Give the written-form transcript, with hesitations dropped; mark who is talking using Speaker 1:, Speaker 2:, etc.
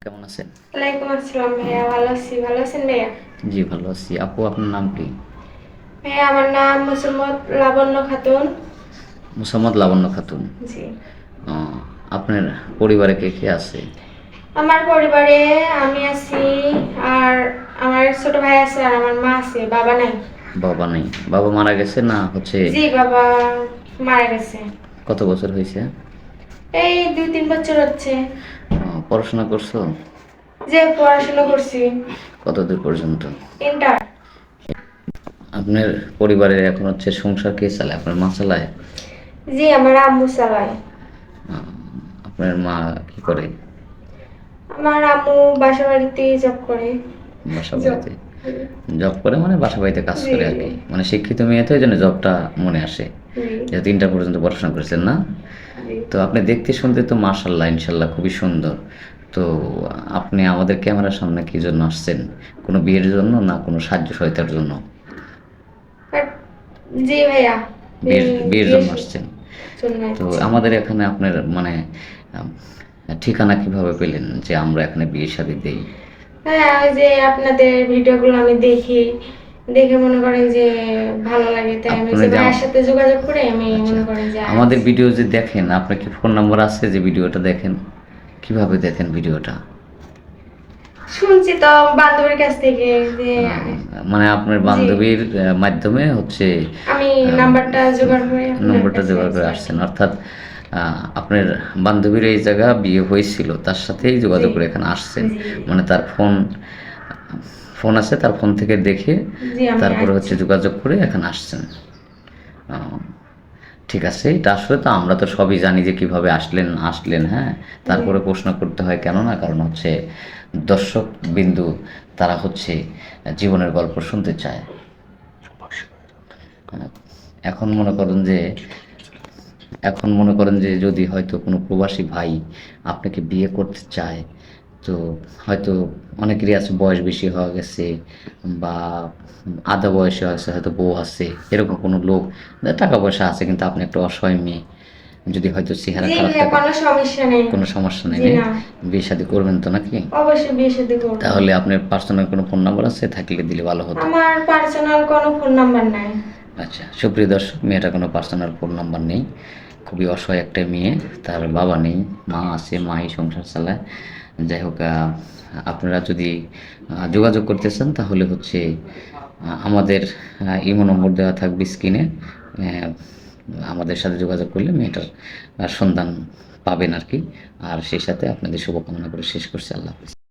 Speaker 1: কেমন আছেন?
Speaker 2: ওয়ালাইকুম আসসালাম ভাইয়া, ভালো আছি। ভালো আছেন ভাইয়া?
Speaker 1: জি, ভালো আছি। আপু, আপনার নাম কি?
Speaker 2: ভাইয়া আমার নাম মোসাম্মদ লাবণ্য খাতুন।
Speaker 1: মোসাম্মদ লাবণ্য খাতুন।
Speaker 2: জি।
Speaker 1: ও, আপনার পরিবারে কে কে আছে?
Speaker 2: আমার পরিবারে আমি আছি, আর আমার ছোট ভাই আছে, আর আমার মা আছে, বাবা নাই।
Speaker 1: বাবা নেই? বাবা মারা গেছে না হচ্ছে?
Speaker 2: জি, বাবা মারা গেছে।
Speaker 1: কত বছর হয়েছে?
Speaker 2: এই 2-3 বছর হচ্ছে।
Speaker 1: পড়াশোনা করছো?
Speaker 2: যে পড়াশোনা করছি।
Speaker 1: কত দূর পর্যন্ত?
Speaker 2: ইন্টার।
Speaker 1: আপনার পরিবারের এখন হচ্ছে সংসার কে চালায়? আপনার মা চালায়?
Speaker 2: জি, আমার আম্মু চালায়।
Speaker 1: আহ, আপনার মা কি করে?
Speaker 2: আমার আম্মু বাসা বাড়িতে জব করে।
Speaker 1: বাসা
Speaker 2: জব।
Speaker 1: বাড়িতে জব করে, মানে বাসা বাড়িতে কাজ
Speaker 2: জি
Speaker 1: করে আর কি। মানে শিক্ষিত মেয়ে তো, এই জন্য জবটা মনে আসে।
Speaker 2: জি
Speaker 1: যে 3টা পর্যন্ত পড়াশোনা করেছেন না?
Speaker 2: জি।
Speaker 1: তো আপনি দেখতে শুনতে তো মাশাল্লাহ ইনশাল্লাহ খুবই সুন্দর। তো আপনি আমাদের ক্যামেরার সামনে কি জন্য আসছেন? কোনো বিয়ের জন্য না কোনো সাহায্য সহায়তার জন্য?
Speaker 2: আর- জি ভাইয়া।
Speaker 1: বিয়ের
Speaker 2: বিয়ে
Speaker 1: জন্য আসছেন?
Speaker 2: জন্য
Speaker 1: তো
Speaker 2: আসছি।
Speaker 1: আমাদের এখানে আপনার মানে আম, ঠিকানা কিভাবে পেলেন যে আমরা এখানে বিয়ে শাদী দেই?
Speaker 2: হ্যাঁ, ওই যে আপনাদের ভিডিওগুলো আমি দেখি, দেখে মনে করেন যে ভালো লাগে, তাই আমি
Speaker 1: আপনি
Speaker 2: যে
Speaker 1: যে
Speaker 2: ভাইয়ের সাথে যোগাযোগ করে আমি
Speaker 1: আচ্ছা,
Speaker 2: মনে করেন যে
Speaker 1: আমাদের
Speaker 2: আসছি।
Speaker 1: ভিডিও যে দেখেন, আপনার কি ফোন নাম্বার আছে যে ভিডিওটা দেখেন? কিভাবে দেখেন ভিডিওটা?
Speaker 2: শুনছি তো বান্ধবীর কাছ থেকে যে।
Speaker 1: মানে আপনার
Speaker 2: জি,
Speaker 1: বান্ধবীর মাধ্যমে হচ্ছে
Speaker 2: আমি
Speaker 1: আম,
Speaker 2: নাম্বারটা জোগাড় করে আপনার
Speaker 1: নম্বরটা
Speaker 2: কাছে
Speaker 1: জোগাড়
Speaker 2: আসছি
Speaker 1: করে
Speaker 2: আর
Speaker 1: আসছেন,
Speaker 2: কি।
Speaker 1: অর্থাৎ আপনার বান্ধবীর এই জায়গা বিয়ে হয়েছিল, তার সাথেই
Speaker 2: জি
Speaker 1: যোগাযোগ করে এখানে আসছেন।
Speaker 2: জি
Speaker 1: মানে তার ফোন ফোন আছে, তার ফোন থেকে দেখে
Speaker 2: জি আমি
Speaker 1: তারপরে হচ্ছে
Speaker 2: আসছি।
Speaker 1: যোগাযোগ করে এখানে আসছেন। আহ, ঠিক আছে, এটা আসলে তো আমরা তো সবই জানি যে কিভাবে আসলেন আসলেন হ্যাঁ।
Speaker 2: জি
Speaker 1: তারপরে প্রশ্ন করতে হয় কেন না, কারণ হচ্ছে দর্শক বিন্দু তারা হচ্ছে জীবনের গল্প শুনতে চায়। হ্যাঁ, এখন মনে করেন যে এখন মনে করেন যে যদি হয়তো কোনো প্রবাসী ভাই আপনাকে বিয়ে করতে চায়, তো হয়তো অনেকেরই আছে বয়স বেশি হয়ে গেছে, বা আধা বয়সে আছে, হয়তো বউ আছে, এরকম কোনো লোক, টাকা পয়সা আছে কিন্তু আপনি একটা অসহায় মেয়ে, যদি হয়তো চেহারা
Speaker 2: জি
Speaker 1: খারাপ
Speaker 2: ভাইয়া,
Speaker 1: থাকে,
Speaker 2: কোনো সমস্যা নেই।
Speaker 1: কোনো সমস্যা নেই,
Speaker 2: জি
Speaker 1: নেই?
Speaker 2: না,
Speaker 1: বিয়ে শাদী করবেন তো নাকি?
Speaker 2: অবশ্যই বিয়ে শাদী করবো।
Speaker 1: তাহলে আপনার পার্সোনাল কোনো ফোন নাম্বার আছে? থাকলে দিলে ভালো হতো।
Speaker 2: আমার পার্সোনাল কোনো ফোন নাম্বার নাই।
Speaker 1: আচ্ছা, সুপ্রিয় দর্শক, মেয়েটার কোনো পার্সোনাল ফোন নাম্বার নেই। খুবই অসহায় একটা মেয়ে, তার বাবা নেই, মা আছে, মাই সংসার চালায়। যাই হোক, আপনারা যদি যোগাযোগ করতে চান তাহলে হচ্ছে আমাদের ইমো নম্বর দেওয়া থাকবে স্ক্রিনে। আমাদের সাথে যোগাযোগ করলে মেয়েটার সন্ধান পাবেন আর কি। আর সেই সাথে আপনাদের শুভকামনা করে শেষ করছি। আল্লাহ হাফিজ।